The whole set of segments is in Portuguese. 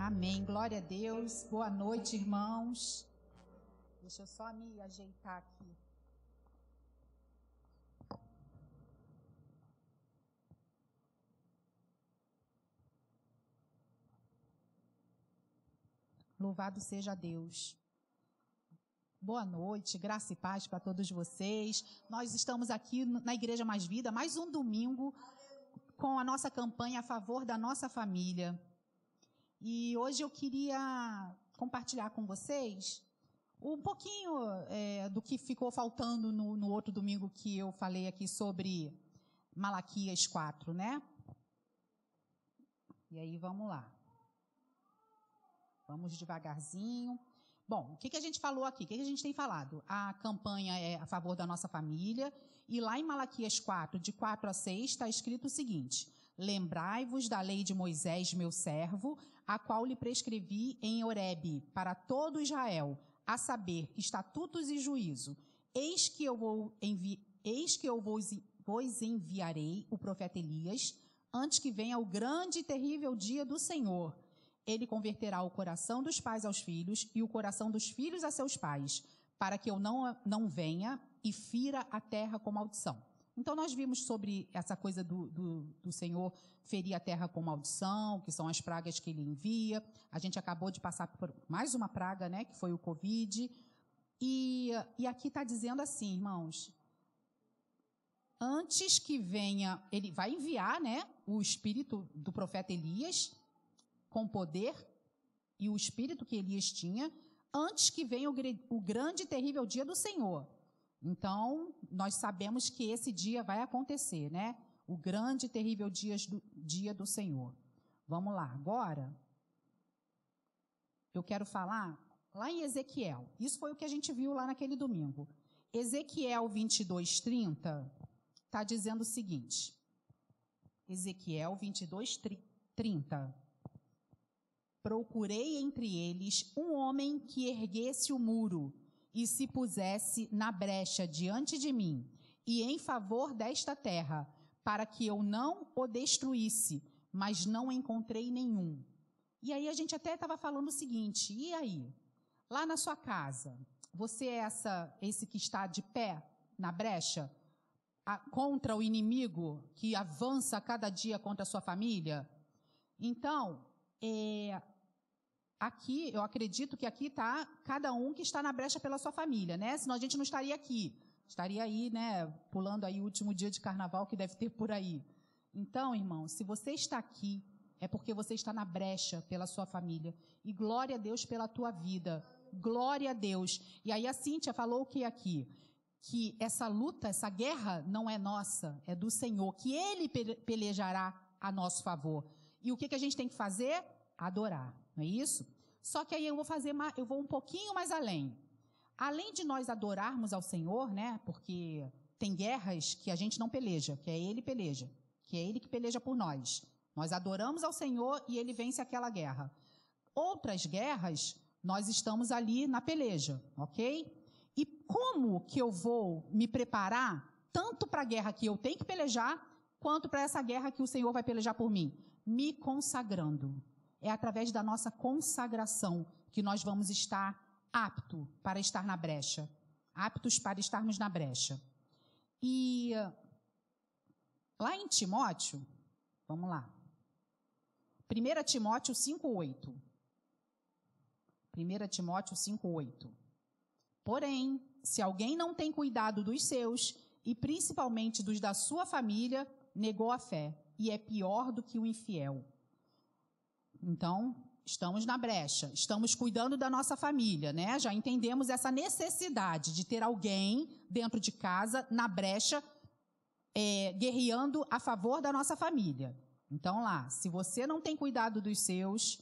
Amém. Glória a Deus. Boa noite, irmãos. Deixa eu só me ajeitar aqui. Louvado seja Deus. Boa noite, graça e paz para todos vocês. Nós estamos aqui na Igreja Mais Vida, mais um domingo, com a nossa campanha a favor da nossa família. E hoje eu queria compartilhar com vocês um pouquinho do que ficou faltando no outro domingo que eu falei aqui sobre Malaquias 4, né? E aí, vamos lá. Vamos devagarzinho. Bom, o que a gente falou aqui? O que a gente tem falado? A campanha é a favor da nossa família. E lá em Malaquias 4, de 4 a 6, está escrito o seguinte: lembrai-vos da lei de Moisés, meu servo, a qual lhe prescrevi em Horebe, para todo Israel, a saber, estatutos e juízo. Eis que eu vos enviarei o profeta Elias, antes que venha o grande e terrível dia do Senhor. Ele converterá o coração dos pais aos filhos e o coração dos filhos a seus pais, para que eu não venha e fira a terra com maldição. Então, nós vimos sobre essa coisa do Senhor ferir a terra com maldição, que são as pragas que Ele envia. A gente acabou de passar por mais uma praga, né, que foi o Covid. E aqui está dizendo assim, irmãos, antes que venha, Ele vai enviar, né, o espírito do profeta Elias, com poder, e o espírito que Elias tinha, antes que venha o grande e terrível dia do Senhor. Então, nós sabemos que esse dia vai acontecer, né? O grande e terrível dia do Senhor. Vamos lá, agora, eu quero falar lá em Ezequiel. Isso foi o que a gente viu lá naquele domingo. Ezequiel 22:30 está dizendo o seguinte. Ezequiel 22:30. Procurei entre eles um homem que erguesse o muro e se pusesse na brecha diante de mim, e em favor desta terra, para que eu não o destruísse, mas não encontrei nenhum. E aí a gente até estava falando o seguinte, e aí? Lá na sua casa, você é esse que está de pé na brecha, contra o inimigo que avança a cada dia contra a sua família? Então, aqui, eu acredito que aqui está cada um que está na brecha pela sua família, né? Senão a gente não estaria aqui. Estaria aí, né, pulando aí o último dia de carnaval que deve ter por aí. Então, irmão, se você está aqui, é porque você está na brecha pela sua família. E glória a Deus pela tua vida. Glória a Deus. E aí a Cíntia falou o que aqui? Que essa luta, essa guerra não é nossa, é do Senhor, que Ele pelejará a nosso favor. E o que a gente tem que fazer? Adorar, não é isso? Só que aí eu vou um pouquinho mais além. Além de nós adorarmos ao Senhor, né? Porque tem guerras que a gente não peleja, que é Ele peleja, que é Ele que peleja por nós. Nós adoramos ao Senhor e Ele vence aquela guerra. Outras guerras, nós estamos ali na peleja, ok? E como que eu vou me preparar tanto para a guerra que eu tenho que pelejar, quanto para essa guerra que o Senhor vai pelejar por mim? Me consagrando. É através da nossa consagração que nós vamos estar aptos para estar na brecha. Aptos para estarmos na brecha. E lá em Timóteo, vamos lá. 1 Timóteo 5:8. 1 Timóteo 5:8. Porém, se alguém não tem cuidado dos seus, e principalmente dos da sua família, negou a fé, e é pior do que o infiel. Então, estamos na brecha, estamos cuidando da nossa família, né? Já entendemos essa necessidade de ter alguém dentro de casa, na brecha, guerreando a favor da nossa família. Então, lá, se você não tem cuidado dos seus,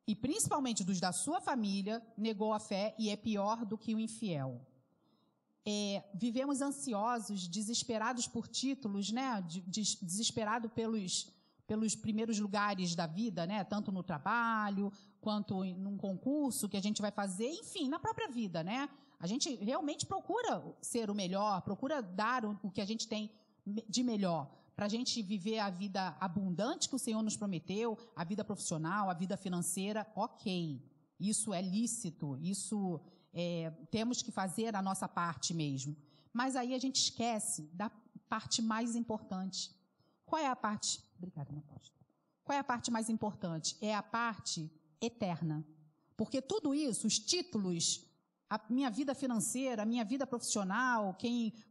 e principalmente dos da sua família, negou a fé e é pior do que o infiel. Vivemos ansiosos, desesperados por títulos, né? Desesperado pelos primeiros lugares da vida, né? Tanto no trabalho, quanto num concurso que a gente vai fazer, enfim, na própria vida, né? A gente realmente procura ser o melhor, procura dar o que a gente tem de melhor. para a gente viver a vida abundante que o Senhor nos prometeu, a vida profissional, a vida financeira, ok. Isso é lícito, isso temos que fazer a nossa parte mesmo. Mas aí a gente esquece da parte mais importante. Qual é a parte... Obrigada, meu pastor. Qual é a parte mais importante? É a parte eterna. Porque tudo isso, os títulos, a minha vida financeira, a minha vida profissional,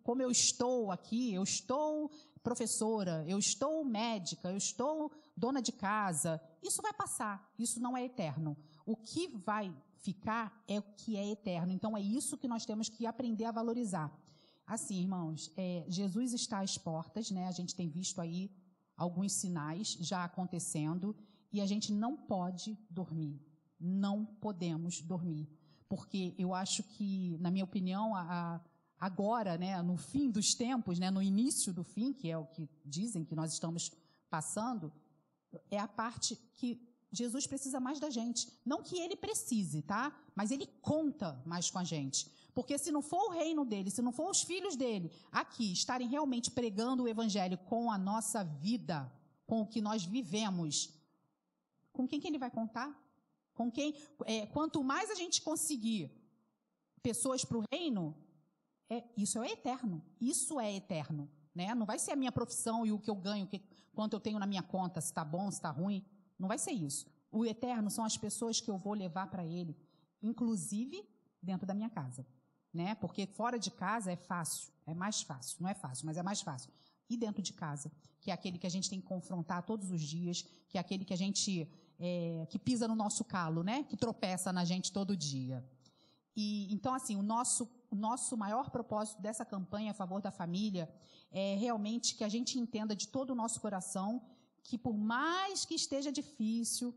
como eu estou aqui, eu estou professora, eu estou médica, eu estou dona de casa, isso vai passar, isso não é eterno. O que vai ficar é o que é eterno. Então, é isso que nós temos que aprender a valorizar. Assim, irmãos, Jesus está às portas, né? A gente tem visto aí alguns sinais já acontecendo e a gente não pode dormir. Não podemos dormir. Porque eu acho que, na minha opinião, agora, né, no fim dos tempos, né, no início do fim, que é o que dizem que nós estamos passando, é a parte que Jesus precisa mais da gente. Não que ele precise, tá? Mas ele conta mais com a gente. Porque se não for o reino dele, se não for os filhos dele aqui estarem realmente pregando o evangelho com a nossa vida, com o que nós vivemos, com quem que ele vai contar? Com quem? Quanto mais a gente conseguir pessoas para o reino, isso é eterno. Isso é eterno, né? Não vai ser a minha profissão e o que eu ganho, quanto eu tenho na minha conta, se está bom, se está ruim. Não vai ser isso. O eterno são as pessoas que eu vou levar para ele, inclusive dentro da minha casa, né? Porque fora de casa é fácil, é mais fácil. Não é fácil, mas é mais fácil. E dentro de casa, que é aquele que a gente tem que confrontar todos os dias, que é aquele que a gente... que pisa no nosso calo, né? Que tropeça na gente todo dia. E então, assim, o nosso maior propósito dessa campanha a favor da família é realmente que a gente entenda de todo o nosso coração que por mais que esteja difícil,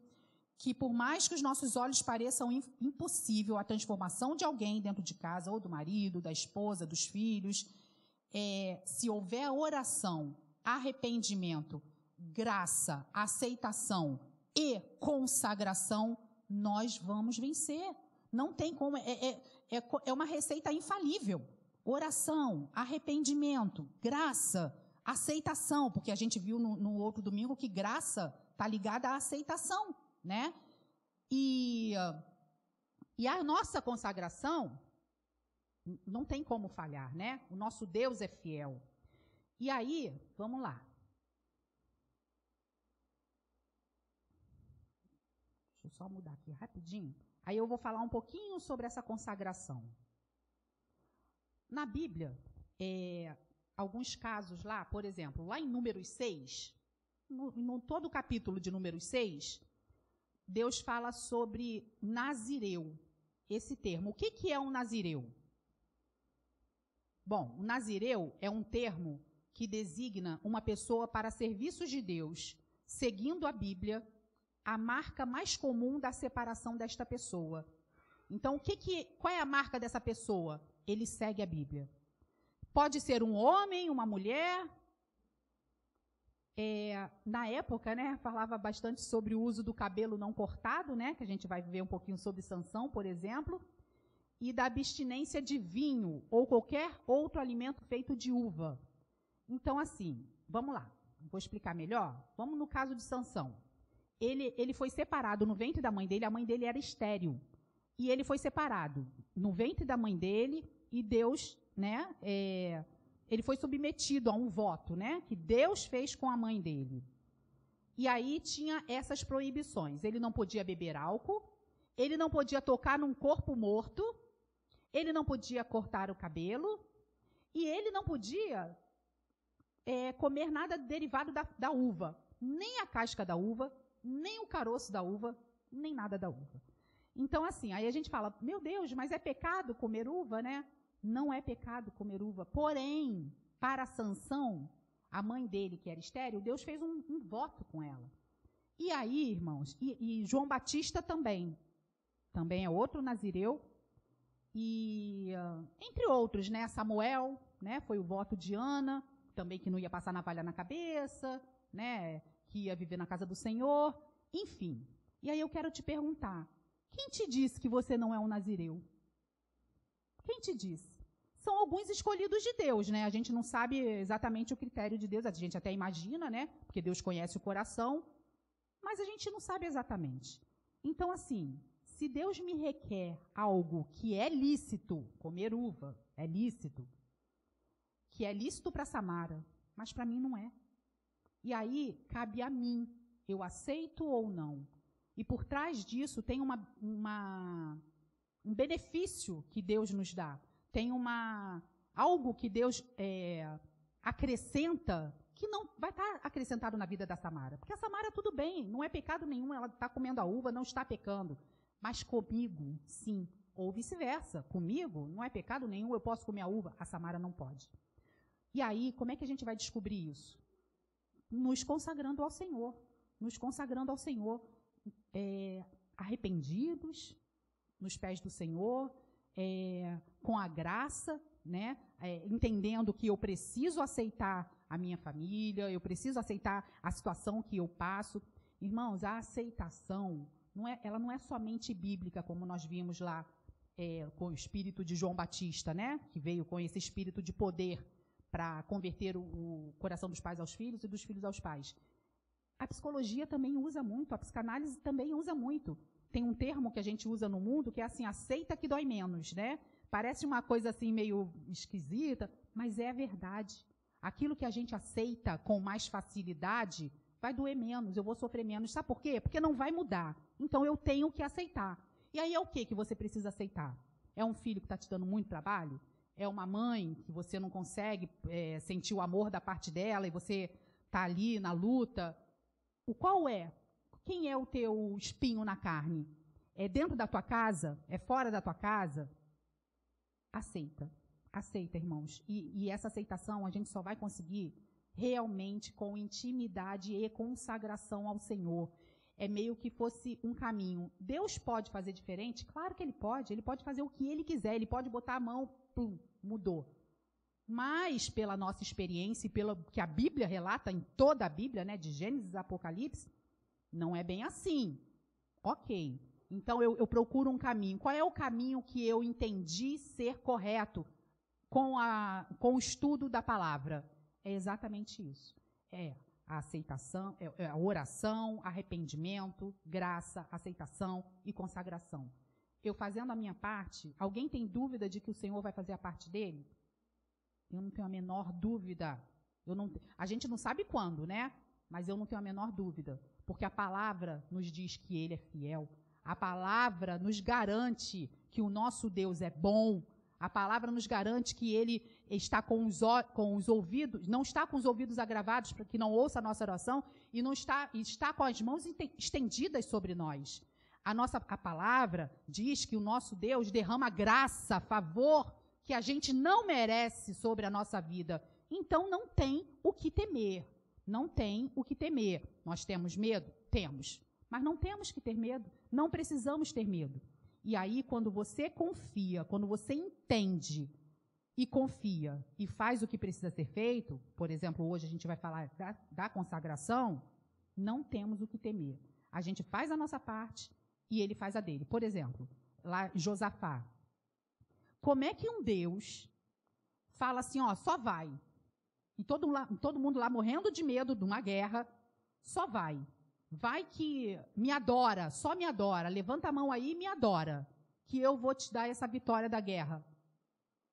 que por mais que os nossos olhos pareçam impossível a transformação de alguém dentro de casa, ou do marido, da esposa, dos filhos, se houver oração, arrependimento, graça, aceitação e consagração, nós vamos vencer. Não tem como, é uma receita infalível. Oração, arrependimento, graça, aceitação, porque a gente viu no outro domingo que graça está ligada à aceitação, né? E a nossa consagração não tem como falhar, né? O nosso Deus é fiel. E aí, vamos lá. Deixa eu só mudar aqui rapidinho. Aí eu vou falar um pouquinho sobre essa consagração. Na Bíblia, alguns casos lá, por exemplo, lá em Números 6, no todo o capítulo de Números 6, Deus fala sobre nazireu, esse termo. O que é um nazireu? Bom, o nazireu é um termo que designa uma pessoa para serviços de Deus, seguindo a Bíblia, a marca mais comum da separação desta pessoa. Então, qual é a marca dessa pessoa? Ele segue a Bíblia. Pode ser um homem, uma mulher. Na época, né, falava bastante sobre o uso do cabelo não cortado, né, que a gente vai ver um pouquinho sobre Sansão, por exemplo, e da abstinência de vinho ou qualquer outro alimento feito de uva. Então, assim, vamos lá. Vou explicar melhor. Vamos no caso de Sansão. Ele foi separado no ventre da mãe dele, a mãe dele era estéril. E ele foi separado no ventre da mãe dele e Deus, né, ele foi submetido a um voto, né, que Deus fez com a mãe dele. E aí tinha essas proibições. Ele não podia beber álcool, ele não podia tocar num corpo morto, ele não podia cortar o cabelo e ele não podia comer nada derivado da uva, nem a casca da uva, nem o caroço da uva, nem nada da uva. Então, assim, aí a gente fala, meu Deus, mas é pecado comer uva, né? Não é pecado comer uva. Porém, para Sansão, a mãe dele, que era estéril, Deus fez um voto com ela. E aí, irmãos, e João Batista também é outro nazireu, e entre outros, né? Samuel, né? Foi o voto de Ana, também que não ia passar navalha na cabeça, né? Que ia viver na casa do Senhor, enfim. E aí eu quero te perguntar, quem te disse que você não é um nazireu? Quem te disse? são alguns escolhidos de Deus, né? A gente não sabe exatamente o critério de Deus, a gente até imagina, né? Porque Deus conhece o coração, mas a gente não sabe exatamente. Então, assim, se Deus me requer algo que é lícito, comer uva, é lícito, que é lícito para Samara, mas para mim não é. E aí, cabe a mim, eu aceito ou não. E por trás disso tem um benefício que Deus nos dá. Tem algo que Deus acrescenta, que não vai estar acrescentado na vida da Samara. Porque a Samara, tudo bem, não é pecado nenhum, ela está comendo a uva, não está pecando. Mas comigo, sim. Ou vice-versa. Comigo, não é pecado nenhum, eu posso comer a uva, a Samara não pode. E aí, como é que a gente vai descobrir isso? Nos consagrando ao Senhor. Nos consagrando ao Senhor, arrependidos, nos pés do Senhor, com a graça, né? Entendendo que eu preciso aceitar a minha família, eu preciso aceitar a situação que eu passo. Irmãos, a aceitação, ela não é somente bíblica, como nós vimos lá com o espírito de João Batista, né? Que veio com esse espírito de poder para converter o coração dos pais aos filhos e dos filhos aos pais. A psicologia também usa muito, a psicanálise também usa muito. Tem um termo que a gente usa no mundo que é assim, aceita que dói menos, né? Parece uma coisa assim meio esquisita, mas é a verdade. Aquilo que a gente aceita com mais facilidade vai doer menos, eu vou sofrer menos. Sabe por quê? Porque não vai mudar. Então eu tenho que aceitar. E aí é o que você precisa aceitar? É um filho que está te dando muito trabalho? É uma mãe que você não consegue sentir o amor da parte dela e você está ali na luta? Qual é? Quem é o teu espinho na carne? É dentro da tua casa? É fora da tua casa? Aceita. Aceita, irmãos. E essa aceitação a gente só vai conseguir realmente com intimidade e consagração ao Senhor. É meio que fosse um caminho. Deus pode fazer diferente? Claro que Ele pode fazer o que Ele quiser, Ele pode botar a mão, pum, mudou. Mas, pela nossa experiência e pelo que a Bíblia relata, em toda a Bíblia, né, de Gênesis a Apocalipse, não é bem assim. Ok, então eu procuro um caminho. Qual é o caminho que eu entendi ser correto com o estudo da palavra? É exatamente isso. É a aceitação, é a oração, arrependimento, graça, aceitação e consagração. Eu fazendo a minha parte, alguém tem dúvida de que o Senhor vai fazer a parte dele? Eu não tenho a menor dúvida. A gente não sabe quando, né? Mas eu não tenho a menor dúvida. Porque a palavra nos diz que Ele é fiel. A palavra nos garante que o nosso Deus é bom. A palavra nos garante que Ele está com os ouvidos, não está com os ouvidos agravados para que não ouça a nossa oração e não está com as mãos estendidas sobre nós. A palavra diz que o nosso Deus derrama graça, favor, que a gente não merece sobre a nossa vida. Então, não tem o que temer. Não tem o que temer. Nós temos medo? Temos. Mas não temos que ter medo. Não precisamos ter medo. E aí, quando você confia, quando você entende e confia e faz o que precisa ser feito, por exemplo, hoje a gente vai falar da consagração, não temos o que temer. A gente faz a nossa parte e ele faz a dele. Por exemplo, lá Josafá. Como é que um Deus fala assim, ó, só vai? E todo mundo lá morrendo de medo de uma guerra, só vai. Vai que me adora, só me adora. Levanta a mão aí e me adora, que eu vou te dar essa vitória da guerra.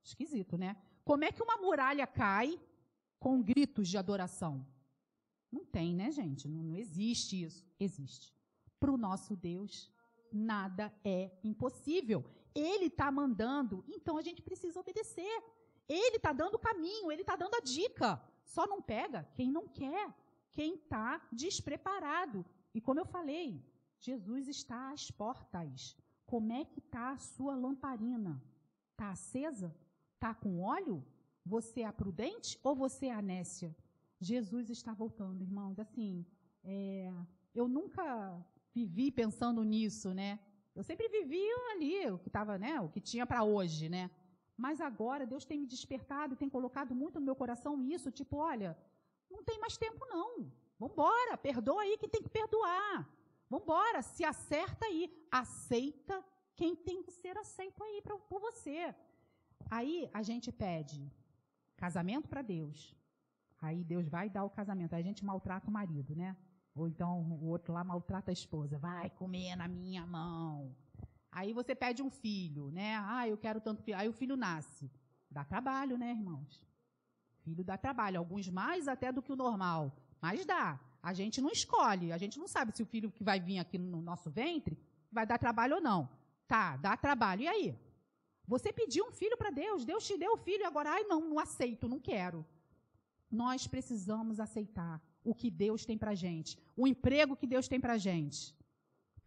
Esquisito, né? Como é que uma muralha cai com gritos de adoração? Não tem, né, gente? Não existe isso. Existe. Para o nosso Deus, nada é impossível. Ele está mandando, então a gente precisa obedecer. Ele está dando o caminho, ele está dando a dica. Só não pega quem não quer, quem está despreparado. E como eu falei, Jesus está às portas. Como é que está a sua lamparina? Está acesa? Está com óleo? Você é a prudente ou você é a nécia? Jesus está voltando, irmãos. Assim, eu nunca vivi pensando nisso, né? Eu sempre vivi ali o que estava, né? O que tinha para hoje, né? Mas agora Deus tem me despertado e tem colocado muito no meu coração isso, tipo, olha, não tem mais tempo não. Vambora, perdoa aí quem tem que perdoar. Vambora, se acerta aí, aceita quem tem que ser aceito aí por você. Aí a gente pede casamento para Deus. Aí Deus vai dar o casamento. Aí a gente maltrata o marido, né? Ou então o outro lá maltrata a esposa. Vai comer na minha mão. Aí você pede um filho, né? Ah, eu quero tanto filho. Aí o filho nasce. Dá trabalho, né, irmãos? Filho dá trabalho. Alguns mais até do que o normal. Mas dá. A gente não escolhe. A gente não sabe se o filho que vai vir aqui no nosso ventre vai dar trabalho ou não. Tá, dá trabalho. E aí? Você pediu um filho para Deus. Deus te deu o filho. Agora, ai, não aceito, não quero. Nós precisamos aceitar o que Deus tem para a gente. O emprego que Deus tem para a gente.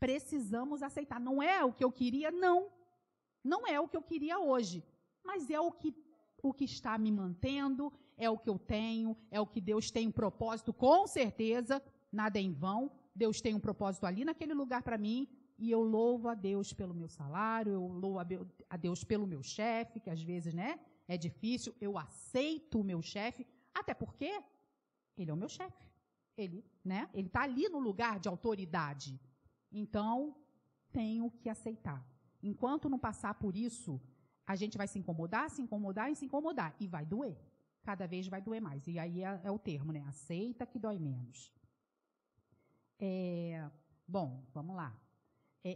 Precisamos aceitar. Não é o que eu queria, não. Não é o que eu queria hoje. Mas é o que está me mantendo, é o que eu tenho, é o que Deus tem um propósito, com certeza, nada é em vão. Deus tem um propósito ali naquele lugar para mim, e eu louvo a Deus pelo meu salário, eu louvo a Deus pelo meu chefe, que às vezes, né, é difícil, eu aceito o meu chefe, até porque ele é o meu chefe. Ele, né, ele está ali no lugar de autoridade. Então, tenho que aceitar. Enquanto não passar por isso, a gente vai se incomodar, e vai doer. Cada vez vai doer mais. E aí é o termo, né? Aceita que dói menos. Bom, vamos lá.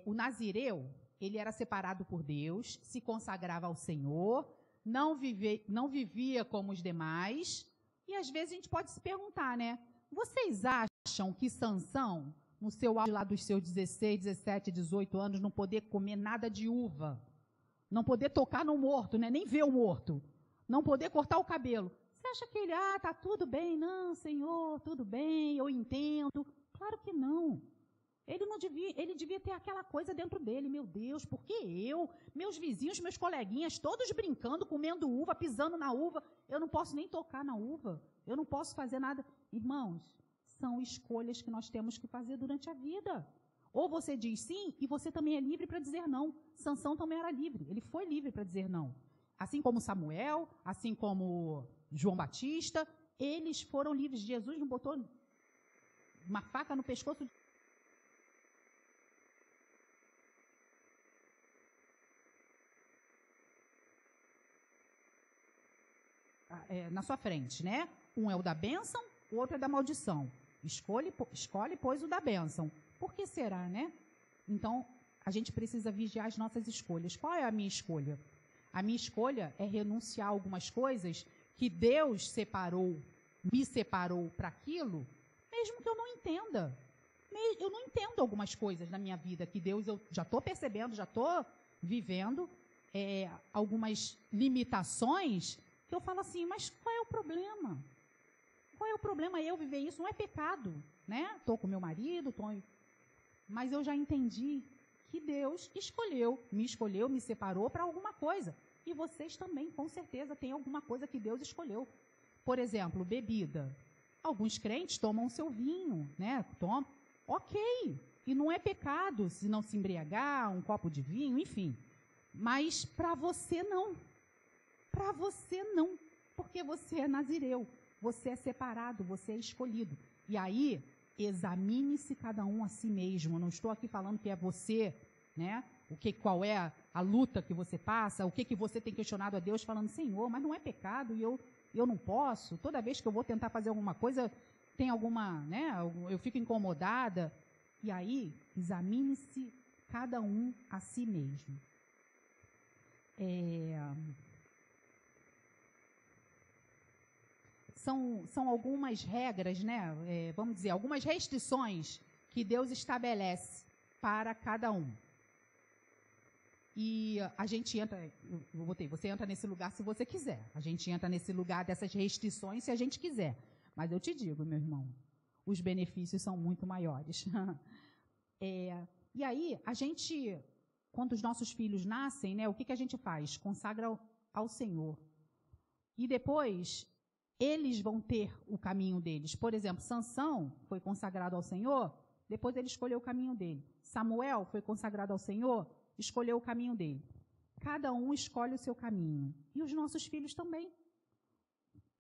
O nazireu, ele era separado por Deus, se consagrava ao Senhor, não vivia como os demais. E às vezes a gente pode se perguntar, né? Vocês acham que Sansão, no seu auge lá dos seus 16, 17, 18 anos, não poder comer nada de uva, não poder tocar no morto, né? Nem ver o morto, não poder cortar o cabelo, você acha que ele, tá tudo bem? Não, Senhor, tudo bem, eu entendo. Claro que não. Ele devia ter aquela coisa dentro dele, meu Deus, porque meus vizinhos, meus coleguinhas, todos brincando, comendo uva, pisando na uva, eu não posso nem tocar na uva, eu não posso fazer nada. Irmãos, são escolhas que nós temos que fazer durante a vida. Ou você diz sim, e você também é livre para dizer não. Sansão também era livre, ele foi livre para dizer não. Assim como Samuel, assim como João Batista, eles foram livres. Jesus não botou uma faca no pescoço na sua frente, né? Um é o da bênção, o outro é da maldição. Escolhe, pois, o da bênção. Por que será, né? Então, a gente precisa vigiar as nossas escolhas. Qual é a minha escolha? A minha escolha é renunciar a algumas coisas que Deus me separou para aquilo, mesmo que eu não entenda. Eu não entendo algumas coisas na minha vida que Deus, eu já estou percebendo, já estou vivendo algumas limitações que eu falo assim, mas qual é o problema? Qual é o problema eu viver isso? Não é pecado, né? Estou com meu marido, mas eu já entendi que Deus me escolheu, me separou para alguma coisa. E vocês também, com certeza, têm alguma coisa que Deus escolheu. Por exemplo, bebida. Alguns crentes tomam seu vinho, né? Ok. E não é pecado se não se embriagar, um copo de vinho, enfim. Mas para você não. Para você não. Porque você é nazireu. Você é separado, você é escolhido. E aí, examine-se cada um a si mesmo. Eu não estou aqui falando que é você, né? Qual é a luta que você passa, o que você tem questionado a Deus, falando, Senhor, mas não é pecado e eu não posso. Toda vez que eu vou tentar fazer alguma coisa, tem alguma, né? Eu fico incomodada. E aí, examine-se cada um a si mesmo. São algumas regras, né? Vamos dizer, algumas restrições que Deus estabelece para cada um. E a gente entra, você entra nesse lugar se você quiser. A gente entra nesse lugar dessas restrições se a gente quiser. Mas eu te digo, meu irmão, os benefícios são muito maiores. E aí, a gente, quando os nossos filhos nascem, né, o que a gente faz? Consagra ao Senhor. E depois, eles vão ter o caminho deles. Por exemplo, Sansão foi consagrado ao Senhor, depois ele escolheu o caminho dele. Samuel foi consagrado ao Senhor, escolheu o caminho dele. Cada um escolhe o seu caminho. E os nossos filhos também.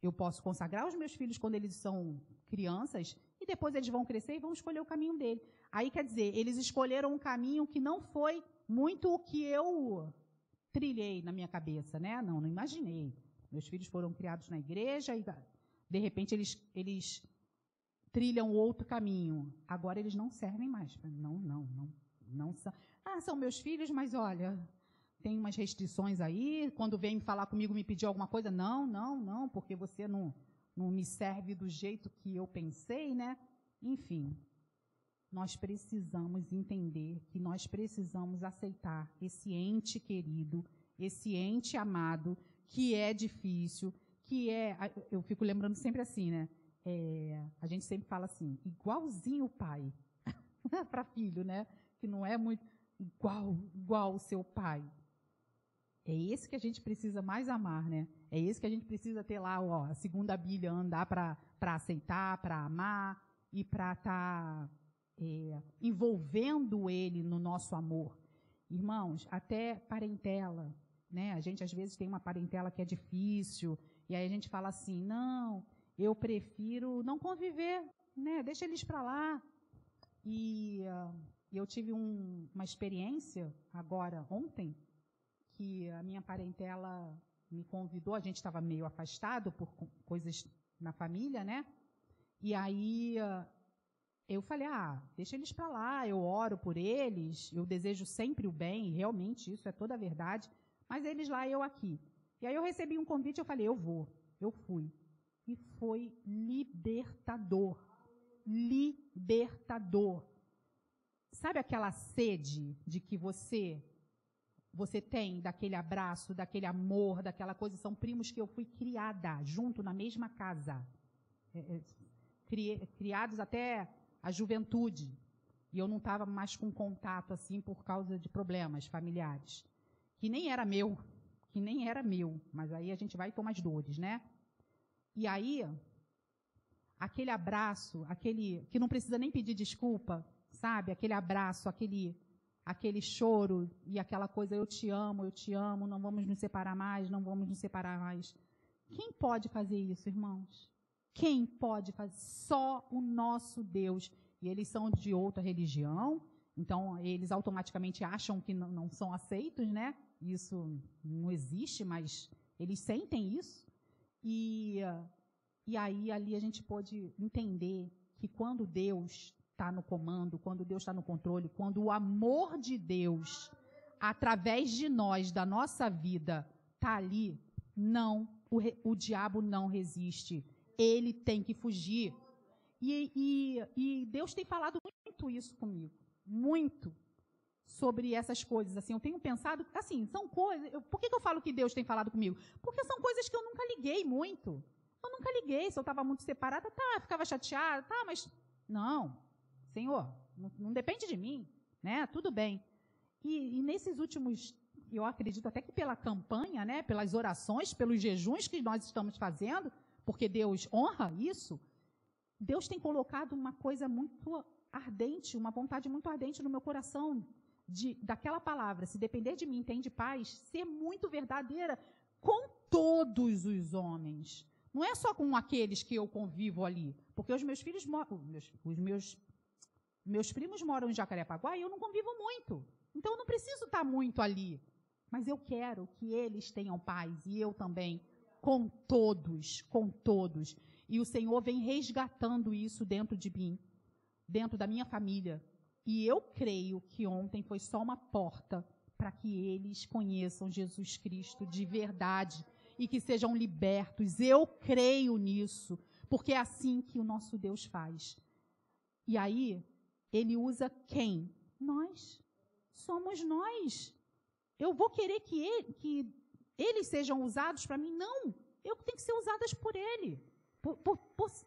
Eu posso consagrar os meus filhos quando eles são crianças, e depois eles vão crescer e vão escolher o caminho dele. Aí, quer dizer, eles escolheram um caminho que não foi muito o que eu trilhei na minha cabeça, né? Não imaginei. Meus filhos foram criados na igreja e, de repente, eles trilham outro caminho. Agora eles não servem mais. Não são. São meus filhos, mas olha, tem umas restrições aí. Quando vem falar comigo, me pedir alguma coisa, não, porque você não me serve do jeito que eu pensei, né? Enfim, nós precisamos entender que nós precisamos aceitar esse ente querido, esse ente amado, que é difícil, eu fico lembrando sempre assim, né? A gente sempre fala assim, igualzinho o pai para filho, né? Que não é muito igual o seu pai. É esse que a gente precisa mais amar, né? É esse que a gente precisa ter lá, a segunda Bíblia, andar para aceitar, para amar e para estar envolvendo ele no nosso amor. Irmãos, até parentela, né? A gente às vezes tem uma parentela que é difícil, e aí a gente fala assim, não, eu prefiro não conviver, né? Deixa eles para lá. E eu tive uma experiência agora, ontem, que a minha parentela me convidou, a gente estava meio afastado por coisas na família, né? E aí eu falei, deixa eles para lá, eu oro por eles, eu desejo sempre o bem, e realmente isso é toda a verdade, mas eles lá, eu aqui. E aí eu recebi um convite, eu falei, eu fui. E foi libertador. Libertador. Sabe aquela sede de que você tem daquele abraço, daquele amor, daquela coisa? São primos que eu fui criada junto na mesma casa. Criados até a juventude. E eu não estava mais com contato assim por causa de problemas familiares. Que nem era meu, mas aí a gente vai tomar as dores, né? E aí, aquele abraço, aquele que não precisa nem pedir desculpa, sabe? Aquele abraço, aquele choro e aquela coisa, eu te amo, não vamos nos separar mais. Quem pode fazer isso, irmãos? Quem pode fazer? Só o nosso Deus. E eles são de outra religião, então eles automaticamente acham que não são aceitos, né? Isso não existe, mas eles sentem isso. E aí ali a gente pôde entender que quando Deus está no comando, quando Deus está no controle, quando o amor de Deus, através de nós, da nossa vida, está ali, o diabo não resiste. Ele tem que fugir. E Deus tem falado muito isso comigo. Muito. Sobre essas coisas, assim, eu tenho pensado, assim, são coisas, por que eu falo que Deus tem falado comigo? Porque são coisas que eu nunca liguei muito. Eu nunca liguei, se eu estava muito separada, ficava chateada, mas não, Senhor, não depende de mim, né, tudo bem. E nesses últimos, eu acredito até que pela campanha, né, pelas orações, pelos jejuns que nós estamos fazendo, porque Deus honra isso, Deus tem colocado uma coisa muito ardente, uma vontade muito ardente no meu coração, daquela palavra, se depender de mim, tem de paz, ser muito verdadeira com todos os homens. Não é só com aqueles que eu convivo ali, porque os meus filhos meus primos moram em Jacarepaguá e eu não convivo muito. Então eu não preciso estar muito ali. Mas eu quero que eles tenham paz, e eu também, com todos. E o Senhor vem resgatando isso dentro de mim, dentro da minha família. E eu creio que ontem foi só uma porta para que eles conheçam Jesus Cristo de verdade e que sejam libertos. Eu creio nisso, porque é assim que o nosso Deus faz. E aí, Ele usa quem? Nós. Somos nós. Eu vou querer que eles sejam usados para mim? Não. Eu tenho que ser usadas por Ele,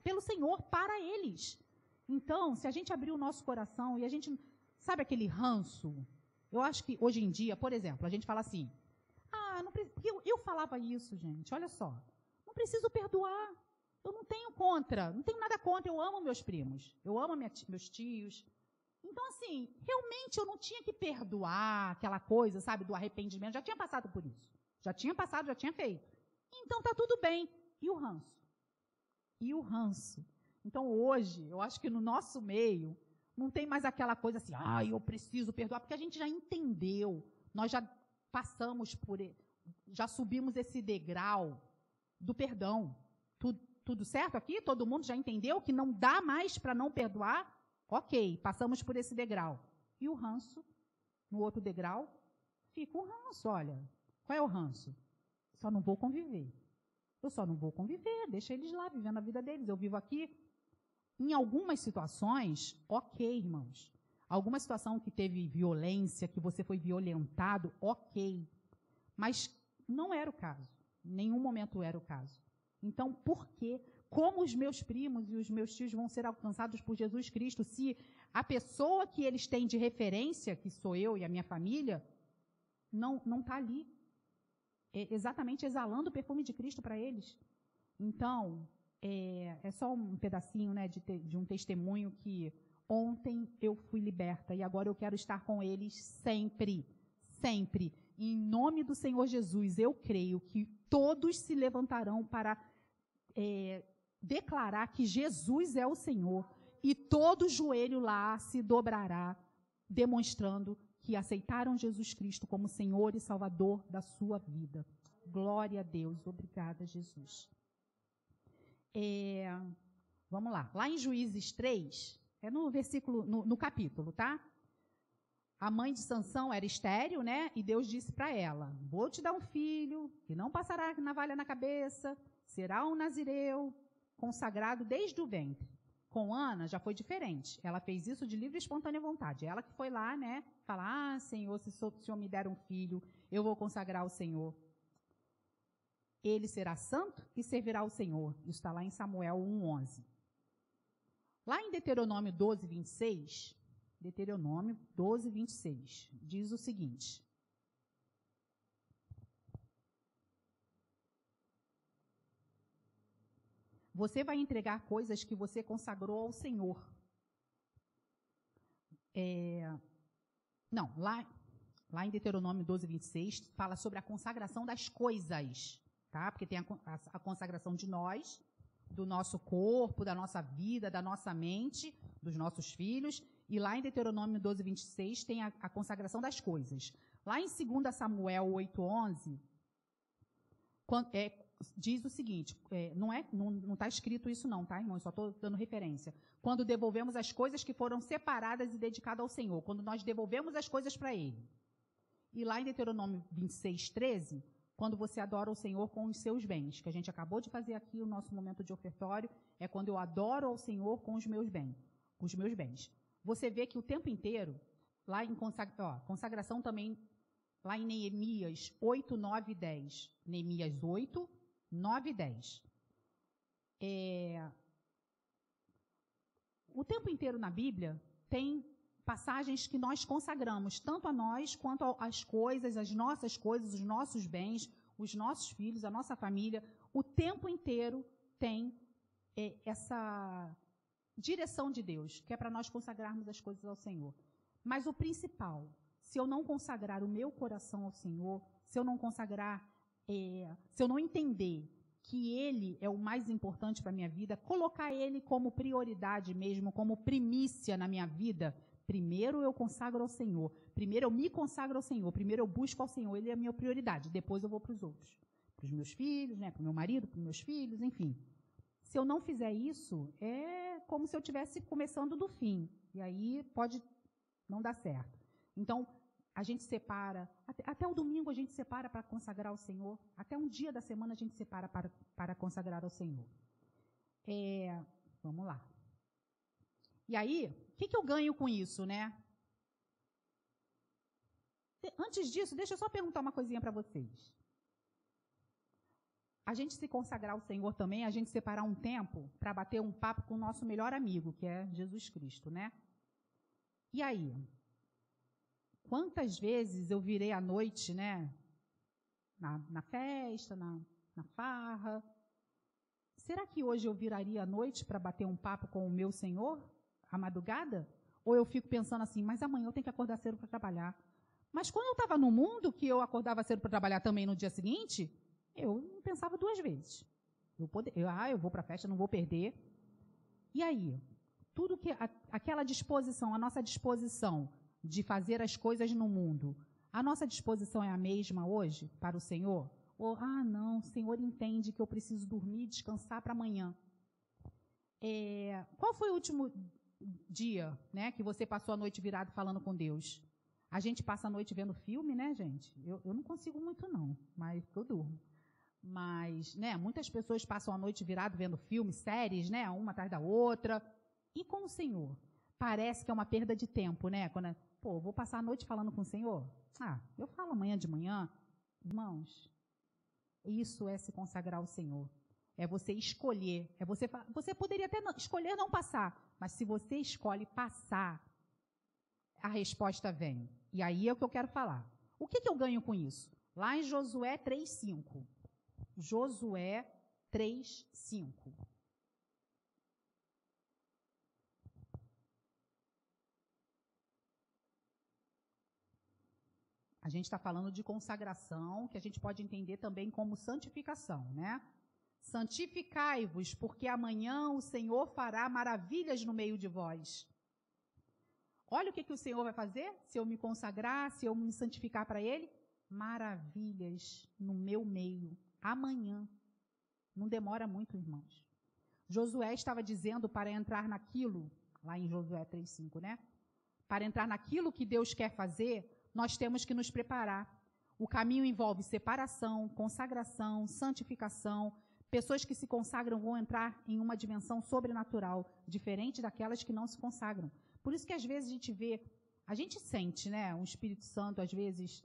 pelo Senhor, para eles. Então, se a gente abrir o nosso coração e a gente, sabe aquele ranço? Eu acho que hoje em dia, por exemplo, a gente fala assim, não preciso, eu falava isso, gente, olha só, não preciso perdoar, eu não tenho nada contra, eu amo meus primos, eu amo meus tios. Então, assim, realmente eu não tinha que perdoar aquela coisa, sabe, do arrependimento, já tinha passado por isso, já tinha feito. Então, tá tudo bem. E o ranço? Então, hoje, eu acho que no nosso meio, não tem mais aquela coisa assim, eu preciso perdoar, porque a gente já entendeu, nós já já subimos esse degrau do perdão. Tudo certo aqui? Todo mundo já entendeu que não dá mais para não perdoar? Ok, passamos por esse degrau. E o ranço, no outro degrau, fica o ranço. Olha, qual é o ranço? Só não vou conviver. Eu só não vou conviver, deixa eles lá vivendo a vida deles. Eu vivo aqui. Em algumas situações, ok, irmãos. Alguma situação que teve violência, que você foi violentado, ok. Mas não era o caso. Em nenhum momento era o caso. Então, por quê? Como os meus primos e os meus tios vão ser alcançados por Jesus Cristo se a pessoa que eles têm de referência, que sou eu e a minha família, não está ali? Exatamente exalando o perfume de Cristo para eles. Então, é só um pedacinho, né, de um testemunho que ontem eu fui liberta e agora eu quero estar com eles sempre, sempre. E em nome do Senhor Jesus, eu creio que todos se levantarão para declarar que Jesus é o Senhor e todo joelho lá se dobrará, demonstrando que aceitaram Jesus Cristo como Senhor e Salvador da sua vida. Glória a Deus. Obrigada, Jesus. Vamos lá. Lá em Juízes 3, no versículo, no capítulo, tá? A mãe de Sansão era estéril, né? E Deus disse para ela: vou te dar um filho que não passará navalha na cabeça, será um nazireu, consagrado desde o ventre. Com Ana já foi diferente. Ela fez isso de livre e espontânea vontade. Ela que foi lá, né? Falar: Senhor, se o Senhor me der um filho, eu vou consagrar ao Senhor. Ele será santo e servirá ao Senhor. Isso está lá em Samuel 1:11. Lá em Deuteronômio 12:26, Deuteronômio 12:26, diz o seguinte: você vai entregar coisas que você consagrou ao Senhor. Lá em Deuteronômio 12:26, fala sobre a consagração das coisas, tá? Porque tem a consagração de nós, do nosso corpo, da nossa vida, da nossa mente, dos nossos filhos. E lá em Deuteronômio 12:26 tem a consagração das coisas. Lá em 2 Samuel 8:11, diz o seguinte, não está escrito isso não, tá, irmão? Eu só estou dando referência. Quando devolvemos as coisas que foram separadas e dedicadas ao Senhor, quando nós devolvemos as coisas para Ele. E lá em Deuteronômio 26:13, quando você adora o Senhor com os seus bens, que a gente acabou de fazer aqui o nosso momento de ofertório, é quando eu adoro ao Senhor com os meus bens. Você vê que o tempo inteiro, lá em consagração também, lá em Neemias 8, 9 e 10. Neemias 8, 9 e 10. O tempo inteiro na Bíblia tem passagens que nós consagramos, tanto a nós quanto às coisas, as nossas coisas, os nossos bens, os nossos filhos, a nossa família. O tempo inteiro tem essa direção de Deus, que é para nós consagrarmos as coisas ao Senhor. Mas o principal, se eu não consagrar o meu coração ao Senhor, se eu não consagrar, se eu não entender que Ele é o mais importante para a minha vida, colocar Ele como prioridade mesmo, como primícia na minha vida, primeiro eu consagro ao Senhor, primeiro eu me consagro ao Senhor, primeiro eu busco ao Senhor, Ele é a minha prioridade, depois eu vou para os outros, para os meus filhos, né, para o meu marido, para os meus filhos, enfim. Se eu não fizer isso, é como se eu estivesse começando do fim, e aí pode não dar certo. Então, a gente separa, até o domingo a gente separa para consagrar ao Senhor, até um dia da semana a gente separa para consagrar ao Senhor. Vamos lá. E aí, o que eu ganho com isso, né? Antes disso, deixa eu só perguntar uma coisinha para vocês. A gente se consagrar ao Senhor também, a gente separar um tempo para bater um papo com o nosso melhor amigo, que é Jesus Cristo, né? E aí? Quantas vezes eu virei à noite, né? Na festa, na farra. Será que hoje eu viraria à noite para bater um papo com o meu Senhor, à madrugada? Ou eu fico pensando assim, mas amanhã eu tenho que acordar cedo para trabalhar. Mas quando eu estava no mundo, que eu acordava cedo para trabalhar também no dia seguinte, eu não pensava duas vezes. Eu vou para a festa, não vou perder. E aí? Tudo que aquela disposição, a nossa disposição de fazer as coisas no mundo, A nossa disposição é a mesma hoje para o Senhor? Ou, não, o Senhor entende que eu preciso dormir e descansar para amanhã. Qual foi o último dia, né, que você passou a noite virado falando com Deus? A gente passa a noite vendo filme, né, gente? Eu não consigo muito, não, mas eu durmo. Mas, né, muitas pessoas passam a noite virado vendo filmes, séries, né, uma atrás da outra. E com o Senhor? Parece que é uma perda de tempo, né? Quando, vou passar a noite falando com o Senhor? Eu falo amanhã de manhã. Irmãos, isso é se consagrar ao Senhor. É você escolher. Você poderia até escolher não passar, mas se você escolhe passar, a resposta vem. E aí é o que eu quero falar. O que eu ganho com isso? Lá em Josué 3:5. Josué 3:5. A gente está falando de consagração, que a gente pode entender também como santificação, né? Santificai-vos, porque amanhã o Senhor fará maravilhas no meio de vós. Olha o que o Senhor vai fazer se eu me consagrar, se eu me santificar para Ele. Maravilhas no meu meio, amanhã. Não demora muito, irmãos. Josué estava dizendo para entrar naquilo, lá em Josué 3:5, né? Para entrar naquilo que Deus quer fazer, nós temos que nos preparar. O caminho envolve separação, consagração, santificação. Pessoas que se consagram vão entrar em uma dimensão sobrenatural, diferente daquelas que não se consagram. Por isso que às vezes a gente sente, né, um Espírito Santo, às vezes,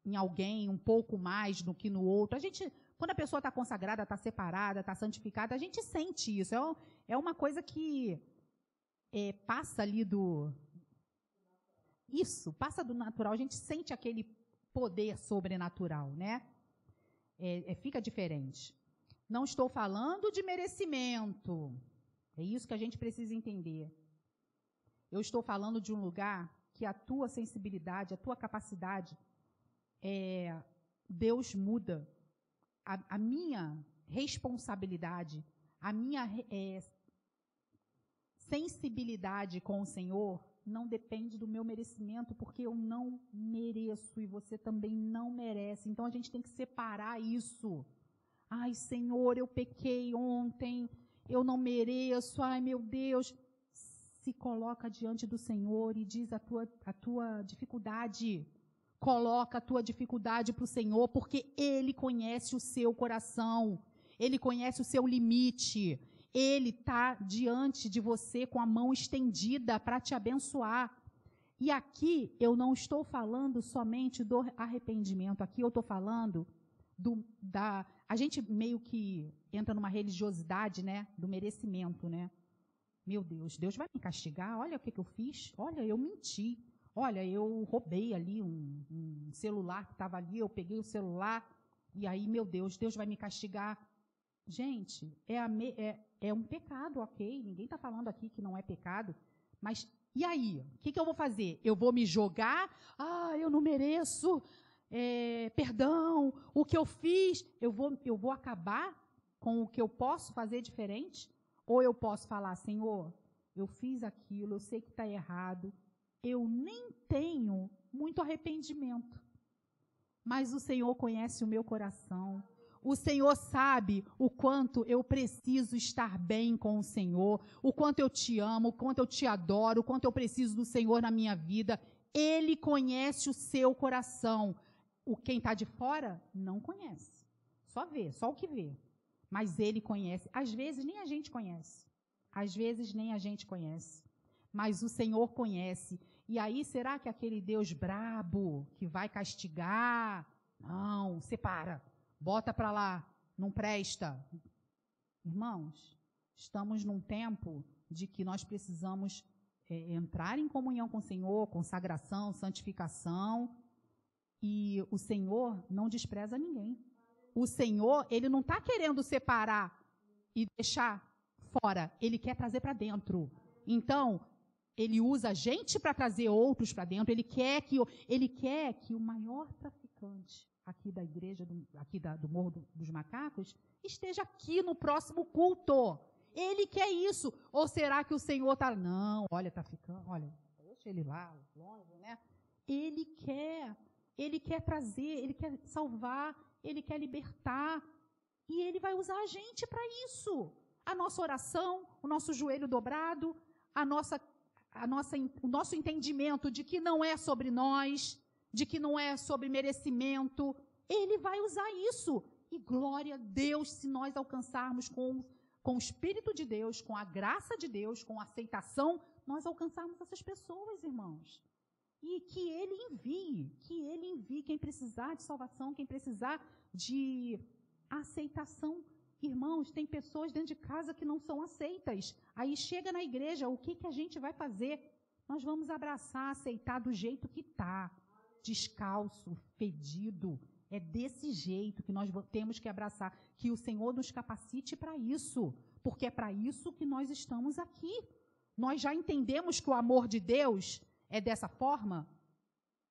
em alguém um pouco mais do que no outro. Quando a pessoa está consagrada, está separada, está santificada, a gente sente isso. É uma coisa que passa ali passa do natural, a gente sente aquele poder sobrenatural, né? Fica diferente. Não estou falando de merecimento. É isso que a gente precisa entender. Eu estou falando de um lugar que a tua sensibilidade, a tua capacidade, Deus muda. A minha responsabilidade, a minha sensibilidade com o Senhor não depende do meu merecimento, porque eu não mereço e você também não merece. Então, a gente tem que separar isso. Ai, Senhor, eu pequei ontem, eu não mereço, ai, meu Deus. Se coloca diante do Senhor e diz a tua dificuldade. Coloca a tua dificuldade para o Senhor, porque Ele conhece o seu coração, Ele conhece o seu limite. Ele está diante de você com a mão estendida para te abençoar. E aqui eu não estou falando somente do arrependimento, aqui eu estou falando a gente meio que entra numa religiosidade, né, do merecimento, né? Meu Deus, Deus vai me castigar, olha o que eu fiz, olha, eu menti, olha, eu roubei ali um celular que estava ali, eu peguei o celular, e aí, meu Deus vai me castigar. Gente, é um pecado, ok? Ninguém está falando aqui que não é pecado, mas e aí? O que eu vou fazer? Eu vou me jogar? Eu não mereço, perdão, o que eu fiz, eu vou acabar com o que eu posso fazer diferente? Ou eu posso falar, Senhor, eu fiz aquilo, eu sei que está errado, eu nem tenho muito arrependimento, mas o Senhor conhece o meu coração. O Senhor sabe o quanto eu preciso estar bem com o Senhor, o quanto eu te amo, o quanto eu te adoro, o quanto eu preciso do Senhor na minha vida. Ele conhece o seu coração. Quem está de fora não conhece. Só vê, só o que vê. Mas Ele conhece. Às vezes nem a gente conhece. Mas o Senhor conhece. E aí, será que aquele Deus brabo que vai castigar? Não, separa. Bota para lá, não presta. Irmãos, estamos num tempo de que nós precisamos entrar em comunhão com o Senhor, consagração, santificação, e o Senhor não despreza ninguém. O Senhor, Ele não está querendo separar e deixar fora, Ele quer trazer para dentro. Então, Ele usa a gente para trazer outros para dentro, Ele quer que o maior traficante aqui da igreja, aqui do Morro dos Macacos, esteja aqui no próximo culto. Ele quer isso. Ou será que o Senhor está... Não, olha, está ficando... Olha, deixa ele lá, longe, né? Ele quer trazer, Ele quer salvar, Ele quer libertar, e Ele vai usar a gente para isso. A nossa oração, o nosso joelho dobrado, o nosso entendimento de que não é sobre nós, de que não é sobre merecimento, Ele vai usar isso. E glória a Deus se nós alcançarmos com o Espírito de Deus, com a graça de Deus, com a aceitação, nós alcançarmos essas pessoas, irmãos. E que Ele envie quem precisar de salvação, quem precisar de aceitação. Irmãos, tem pessoas dentro de casa que não são aceitas. Aí chega na igreja, o que a gente vai fazer? Nós vamos abraçar, aceitar do jeito que está, descalço, fedido. É desse jeito que nós temos que abraçar, que o Senhor nos capacite para isso, porque é para isso que nós estamos aqui. Nós já entendemos que o amor de Deus é dessa forma,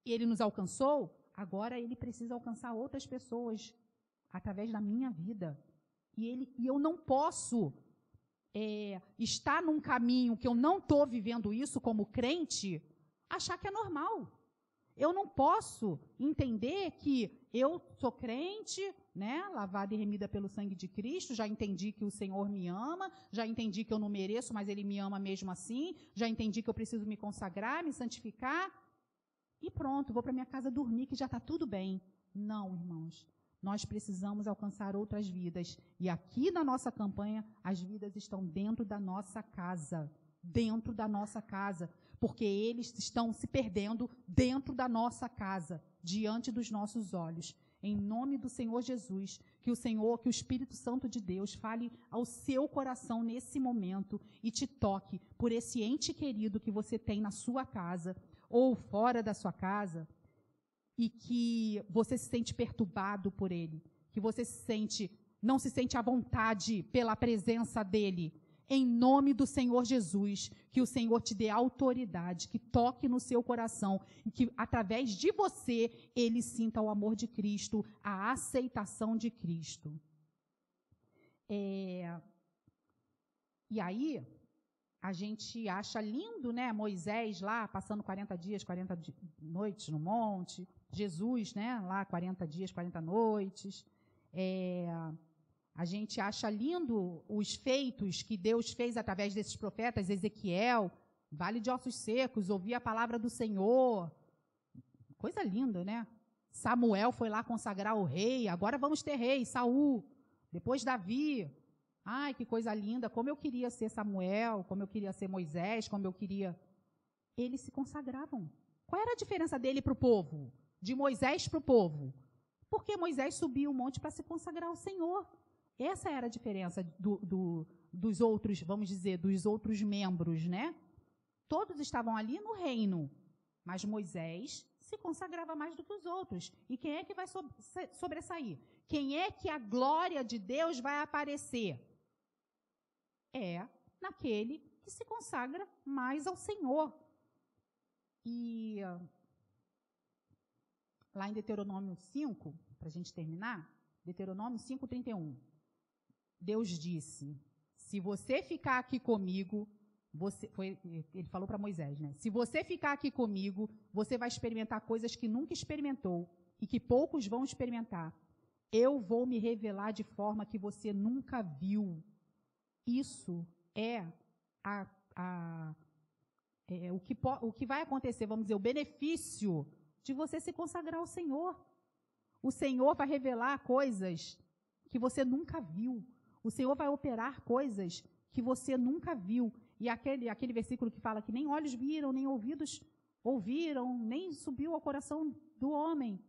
e Ele nos alcançou, agora Ele precisa alcançar outras pessoas através da minha vida. E eu não posso estar num caminho que eu não estou vivendo isso como crente, achar que é normal. Eu não posso entender que eu sou crente, né, lavada e remida pelo sangue de Cristo, já entendi que o Senhor me ama, já entendi que eu não mereço, mas Ele me ama mesmo assim, já entendi que eu preciso me consagrar, me santificar, e pronto, vou para minha casa dormir, que já está tudo bem. Não, irmãos, nós precisamos alcançar outras vidas, e aqui na nossa campanha, as vidas estão dentro da nossa casa, porque eles estão se perdendo dentro da nossa casa, diante dos nossos olhos. Em nome do Senhor Jesus, que o Espírito Santo de Deus fale ao seu coração nesse momento e te toque por esse ente querido que você tem na sua casa ou fora da sua casa e que você se sente perturbado por ele, que você não se sente à vontade pela presença dele. Em nome do Senhor Jesus, que o Senhor te dê autoridade, que toque no seu coração e que, através de você, ele sinta o amor de Cristo, a aceitação de Cristo. E aí, a gente acha lindo, né, Moisés lá, passando 40 dias, 40 noites no monte, Jesus, né, lá 40 dias, 40 noites, a gente acha lindo os feitos que Deus fez através desses profetas, Ezequiel, vale de ossos secos, ouvir a palavra do Senhor. Coisa linda, né? Samuel foi lá consagrar o rei, agora vamos ter rei, Saul, depois Davi. Ai, que coisa linda, como eu queria ser Samuel, como eu queria ser Moisés, como eu queria... Eles se consagravam. Qual era a diferença dele para o povo? De Moisés para o povo? Porque Moisés subiu o monte para se consagrar ao Senhor. Essa era a diferença dos outros, vamos dizer, dos outros membros, né? Todos estavam ali no reino, mas Moisés se consagrava mais do que os outros. E quem é que vai sobressair? Quem é que a glória de Deus vai aparecer? É naquele que se consagra mais ao Senhor. E lá em Deuteronômio 5, para a gente terminar, Deuteronômio 5:31, Deus disse, se você ficar aqui comigo, ele falou para Moisés, né? Se você ficar aqui comigo, você vai experimentar coisas que nunca experimentou e que poucos vão experimentar. Eu vou me revelar de forma que você nunca viu. Isso é o que vai acontecer, vamos dizer, o benefício de você se consagrar ao Senhor. O Senhor vai revelar coisas que você nunca viu. O Senhor vai operar coisas que você nunca viu. E aquele versículo que fala que nem olhos viram, nem ouvidos ouviram, nem subiu ao coração do homem.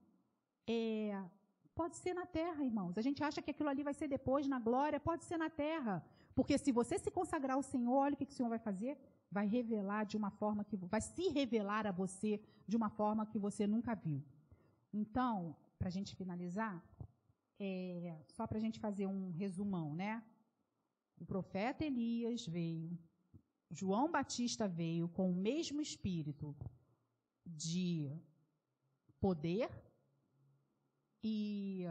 Pode ser na terra, irmãos. A gente acha que aquilo ali vai ser depois, na glória. Pode ser na terra. Porque se você se consagrar ao Senhor, olha o que o Senhor vai fazer. Vai revelar de uma forma que... Vai se revelar a você de uma forma que você nunca viu. Então, para a gente finalizar, só para a gente fazer um resumão, né? O profeta Elias veio, João Batista veio com o mesmo espírito de poder e,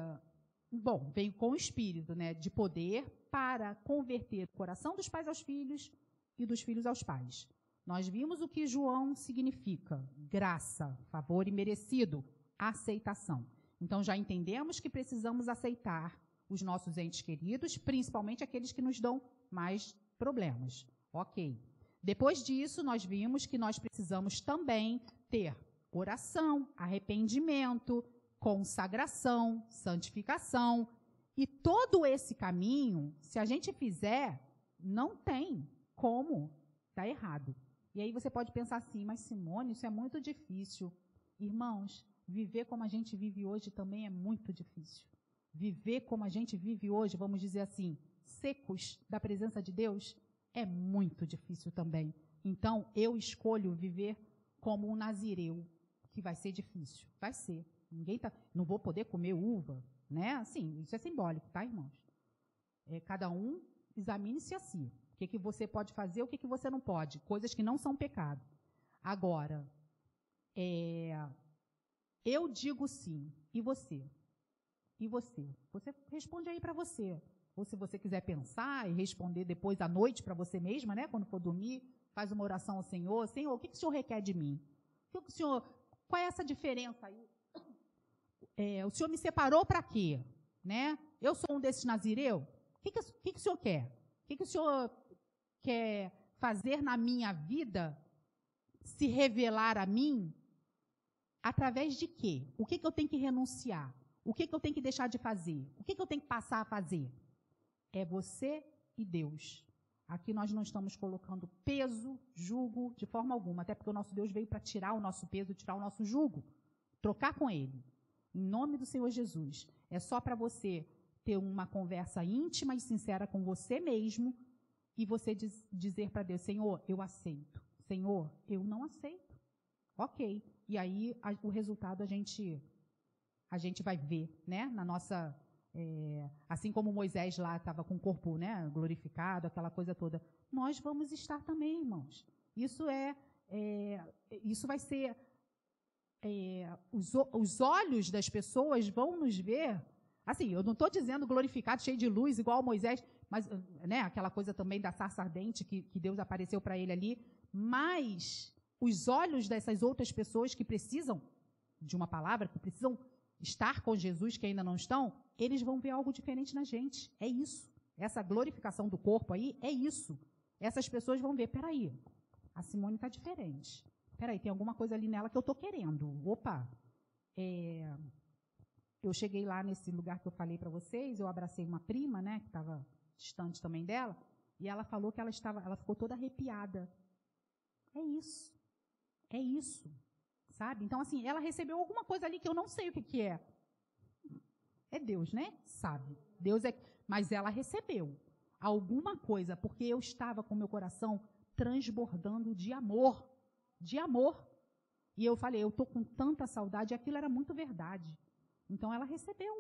veio com o espírito, né, de poder para converter o coração dos pais aos filhos e dos filhos aos pais. Nós vimos o que João significa: graça, favor imerecido, aceitação. Então, já entendemos que precisamos aceitar os nossos entes queridos, principalmente aqueles que nos dão mais problemas. Ok. Depois disso, nós vimos que nós precisamos também ter oração, arrependimento, consagração, santificação. E todo esse caminho, se a gente fizer, não tem como dar errado. E aí você pode pensar assim: mas Simone, isso é muito difícil. Irmãos, viver como a gente vive hoje também é muito difícil. Viver como a gente vive hoje, vamos dizer assim, secos da presença de Deus, é muito difícil também. Então, eu escolho viver como um nazireu, que vai ser difícil. Vai ser. Não vou poder comer uva, né? Assim, isso é simbólico, tá, irmãos? Cada um examine-se a si. O que você pode fazer, o que você não pode. Coisas que não são pecado. Agora, eu digo sim. E você? E você? Você responde aí para você. Ou se você quiser pensar e responder depois à noite para você mesma, né? Quando for dormir, faz uma oração ao Senhor. Senhor, o que o Senhor requer de mim? Qual é essa diferença aí? O Senhor me separou para quê? Né? Eu sou um desses nazireus? O que o Senhor quer? O que o Senhor quer fazer na minha vida? Se revelar a mim? Através de quê? O que eu tenho que renunciar? O que eu tenho que deixar de fazer? O que eu tenho que passar a fazer? É você e Deus. Aqui nós não estamos colocando peso, jugo, de forma alguma. Até porque o nosso Deus veio para tirar o nosso peso, tirar o nosso jugo. Trocar com Ele. Em nome do Senhor Jesus. É só para você ter uma conversa íntima e sincera com você mesmo e você dizer para Deus: Senhor, eu aceito. Senhor, eu não aceito. Ok. E aí o resultado a gente vai ver, né? Na nossa... assim como Moisés lá estava com o corpo, né, glorificado, aquela coisa toda. Nós vamos estar também, irmãos. Isso vai ser... os olhos das pessoas vão nos ver. Assim, eu não estou dizendo glorificado, cheio de luz, igual Moisés, mas, né, aquela coisa também da sarça ardente que Deus apareceu para ele ali. Mas os olhos dessas outras pessoas que precisam de uma palavra, que precisam estar com Jesus, que ainda não estão, eles vão ver algo diferente na gente. É isso. Essa glorificação do corpo aí é isso. Essas pessoas vão ver: peraí, a Simone está diferente. Peraí, tem alguma coisa ali nela que eu estou querendo. Opa! Eu cheguei lá nesse lugar que eu falei para vocês, eu abracei uma prima, né, que estava distante também dela, e ela falou que ela ficou toda arrepiada. É isso. É isso. Sabe? Então, assim, ela recebeu alguma coisa ali que eu não sei o que é. É Deus, né? Sabe. Deus é... Mas ela recebeu alguma coisa, porque eu estava com meu coração transbordando de amor. De amor. E eu falei: eu estou com tanta saudade, e aquilo era muito verdade. Então, ela recebeu.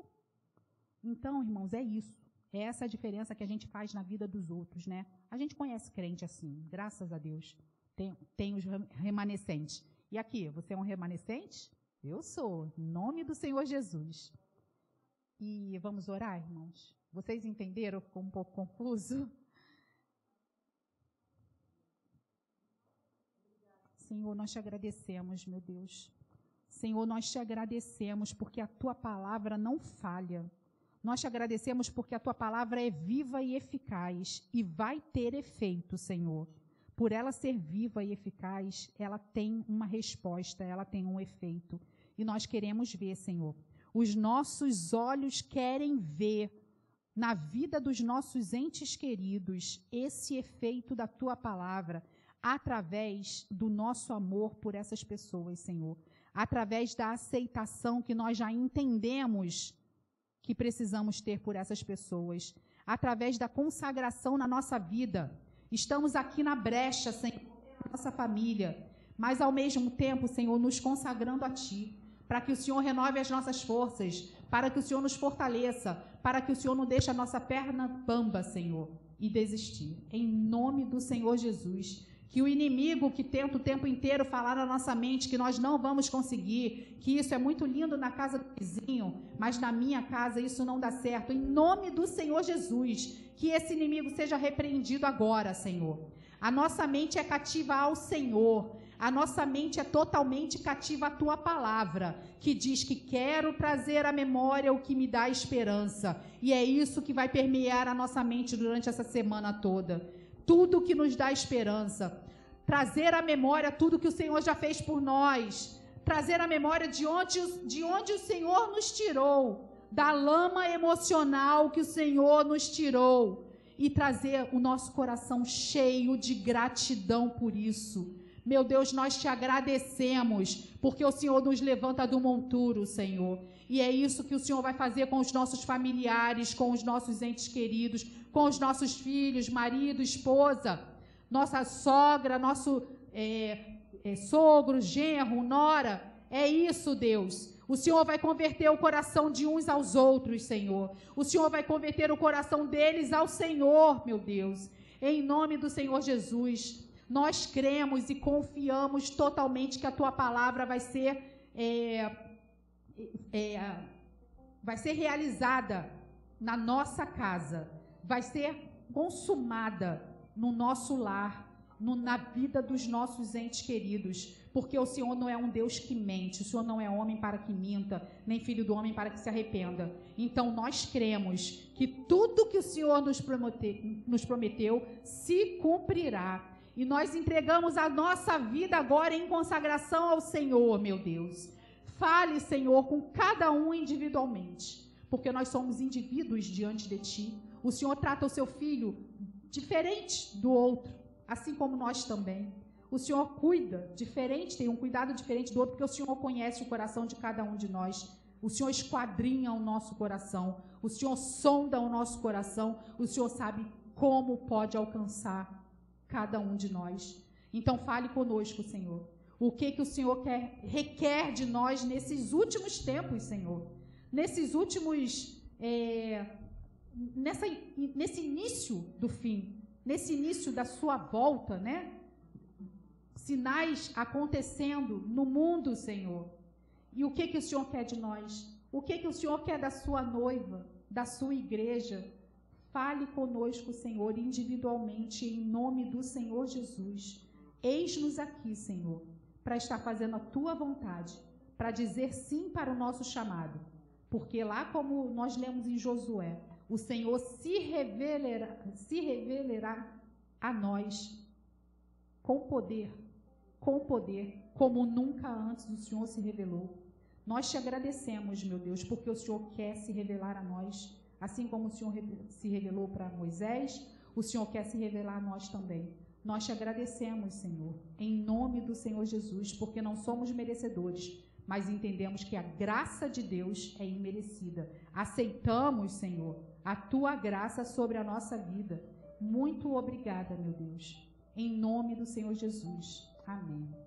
Então, irmãos, é isso. É essa a diferença que a gente faz na vida dos outros, né? A gente conhece crente assim, graças a Deus. Tem os remanescentes. E aqui, você é um remanescente? Eu sou, em nome do Senhor Jesus. E vamos orar, irmãos? Vocês entenderam? Ficou um pouco confuso? Senhor, nós te agradecemos, meu Deus. Senhor, nós te agradecemos porque a tua palavra não falha. Nós te agradecemos porque a tua palavra é viva e eficaz e vai ter efeito, Senhor. Por ela ser viva e eficaz, ela tem uma resposta, ela tem um efeito. E nós queremos ver, Senhor. Os nossos olhos querem ver na vida dos nossos entes queridos esse efeito da tua palavra através do nosso amor por essas pessoas, Senhor. Através da aceitação que nós já entendemos que precisamos ter por essas pessoas. Através da consagração na nossa vida. Estamos aqui na brecha, Senhor, na nossa família, mas ao mesmo tempo, Senhor, nos consagrando a Ti, para que o Senhor renove as nossas forças, para que o Senhor nos fortaleça, para que o Senhor não deixe a nossa perna bamba, Senhor, e desistir. Em nome do Senhor Jesus, que o inimigo que tenta o tempo inteiro falar na nossa mente que nós não vamos conseguir, que isso é muito lindo na casa do vizinho, mas na minha casa isso não dá certo. Em nome do Senhor Jesus, que esse inimigo seja repreendido agora, Senhor. A nossa mente é cativa ao Senhor. A nossa mente é totalmente cativa à tua palavra, que diz que quero trazer à memória o que me dá esperança. E é isso que vai permear a nossa mente durante essa semana toda. Tudo que nos dá esperança. Trazer à memória tudo que o Senhor já fez por nós. Trazer à memória de onde o Senhor nos tirou. Da lama emocional que o Senhor nos tirou. E trazer o nosso coração cheio de gratidão por isso. Meu Deus, nós te agradecemos, porque o Senhor nos levanta do monturo, Senhor. E é isso que o Senhor vai fazer com os nossos familiares, com os nossos entes queridos, com os nossos filhos, marido, esposa, nossa sogra, nosso sogro, genro, nora. É isso, Deus. O Senhor vai converter o coração de uns aos outros, Senhor. O Senhor vai converter o coração deles ao Senhor, meu Deus. Em nome do Senhor Jesus. Nós cremos e confiamos totalmente que a tua palavra vai ser realizada na nossa casa, vai ser consumada no nosso lar, na vida dos nossos entes queridos, porque o Senhor não é um Deus que mente, o Senhor não é homem para que minta, nem filho do homem para que se arrependa. Então nós cremos que tudo que o Senhor nos prometeu se cumprirá. E nós entregamos a nossa vida agora em consagração ao Senhor, meu Deus. Fale, Senhor, com cada um individualmente, porque nós somos indivíduos diante de Ti. O Senhor trata o seu filho diferente do outro, assim como nós também. O Senhor cuida diferente, tem um cuidado diferente do outro, porque o Senhor conhece o coração de cada um de nós. O Senhor esquadrinha o nosso coração, o Senhor sonda o nosso coração, o Senhor sabe como pode alcançar cada um de nós. Então fale conosco, Senhor. O que o Senhor requer de nós nesses últimos tempos, Senhor. Nesses últimos... nesse início do fim. Nesse início da sua volta, né? Sinais acontecendo no mundo, Senhor. E o que o Senhor quer de nós? O que o Senhor quer da sua noiva, da sua igreja? Fale conosco, Senhor, individualmente, em nome do Senhor Jesus. Eis-nos aqui, Senhor, para estar fazendo a Tua vontade, para dizer sim para o nosso chamado. Porque lá, como nós lemos em Josué, o Senhor se revelará a nós com poder, como nunca antes o Senhor se revelou. Nós te agradecemos, meu Deus, porque o Senhor quer se revelar a nós. Assim como o Senhor se revelou para Moisés, o Senhor quer se revelar a nós também. Nós te agradecemos, Senhor, em nome do Senhor Jesus, porque não somos merecedores, mas entendemos que a graça de Deus é imerecida. Aceitamos, Senhor, a Tua graça sobre a nossa vida. Muito obrigada, meu Deus. Em nome do Senhor Jesus. Amém.